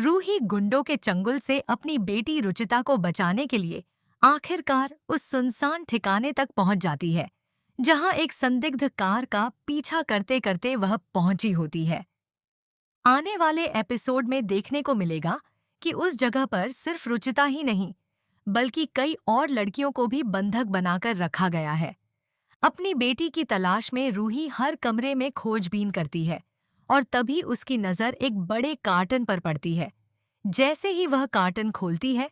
रूही गुंडों के चंगुल से अपनी बेटी रुचिता को बचाने के लिए आखिरकार उस सुनसान ठिकाने तक पहुंच जाती है जहां एक संदिग्ध कार का पीछा करते करते वह पहुंची होती है। आने वाले एपिसोड में देखने को मिलेगा कि उस जगह पर सिर्फ रुचिता ही नहीं बल्कि कई और लड़कियों को भी बंधक बनाकर रखा गया है। अपनी बेटी की तलाश में रूही हर कमरे में खोजबीन करती है और तभी उसकी नज़र एक बड़े कार्टन पर पड़ती है। जैसे ही वह कार्टन खोलती है,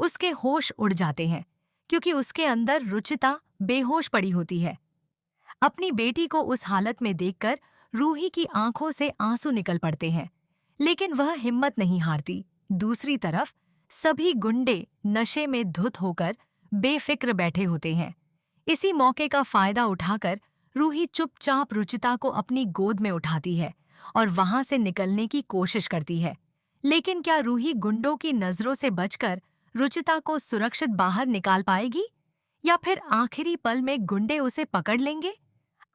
उसके होश उड़ जाते हैं क्योंकि उसके अंदर रुचिता बेहोश पड़ी होती है। अपनी बेटी को उस हालत में देखकर रूही की आंखों से आंसू निकल पड़ते हैं, लेकिन वह हिम्मत नहीं हारती। दूसरी तरफ सभी गुंडे नशे में धुत होकर बेफिक्र बैठे होते हैं। इसी मौके का फायदा उठाकर रूही चुपचाप रुचिता को अपनी गोद में उठाती है और वहां से निकलने की कोशिश करती है। लेकिन क्या रूही गुंडों की नजरों से बचकर रुचिता को सुरक्षित बाहर निकाल पाएगी या फिर आखिरी पल में गुंडे उसे पकड़ लेंगे?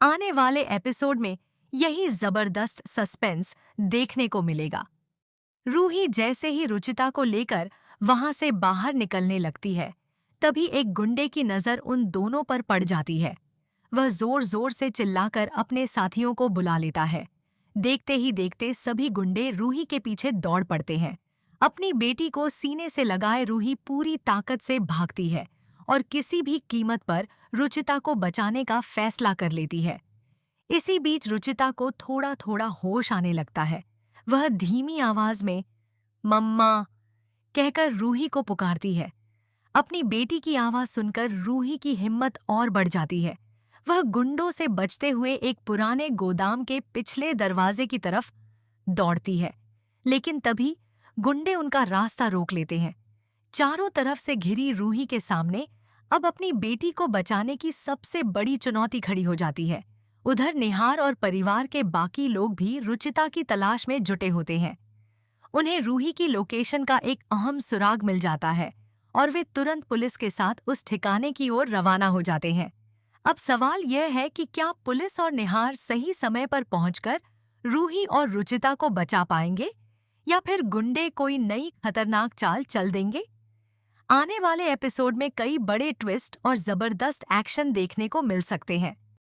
आने वाले एपिसोड में यही जबरदस्त सस्पेंस देखने को मिलेगा। रूही जैसे ही रुचिता को लेकर वहां से बाहर निकलने लगती है, तभी एक गुंडे की नजर उन दोनों पर पड़ जाती है। वह जोर जोर से चिल्लाकर अपने साथियों को बुला लेता है। देखते ही देखते सभी गुंडे रूही के पीछे दौड़ पड़ते हैं। अपनी बेटी को सीने से लगाए रूही पूरी ताकत से भागती है और किसी भी कीमत पर रुचिता को बचाने का फैसला कर लेती है। इसी बीच रुचिता को थोड़ा थोड़ा होश आने लगता है। वह धीमी आवाज में मम्मा कहकर रूही को पुकारती है। अपनी बेटी की आवाज सुनकर रूही की हिम्मत और बढ़ जाती है। वह गुंडों से बचते हुए एक पुराने गोदाम के पिछले दरवाजे की तरफ दौड़ती है, लेकिन तभी गुंडे उनका रास्ता रोक लेते हैं। चारों तरफ से घिरी रूही के सामने अब अपनी बेटी को बचाने की सबसे बड़ी चुनौती खड़ी हो जाती है। उधर निहार और परिवार के बाकी लोग भी रुचिता की तलाश में जुटे होते हैं। उन्हें रूही की लोकेशन का एक अहम सुराग मिल जाता है और वे तुरंत पुलिस के साथ उस ठिकाने की ओर रवाना हो जाते हैं। अब सवाल यह है कि क्या पुलिस और निहार सही समय पर पहुंचकर रूही और रुचिता को बचा पाएंगे या फिर गुंडे कोई नई खतरनाक चाल चल देंगे? आने वाले एपिसोड में कई बड़े ट्विस्ट और जबरदस्त एक्शन देखने को मिल सकते हैं।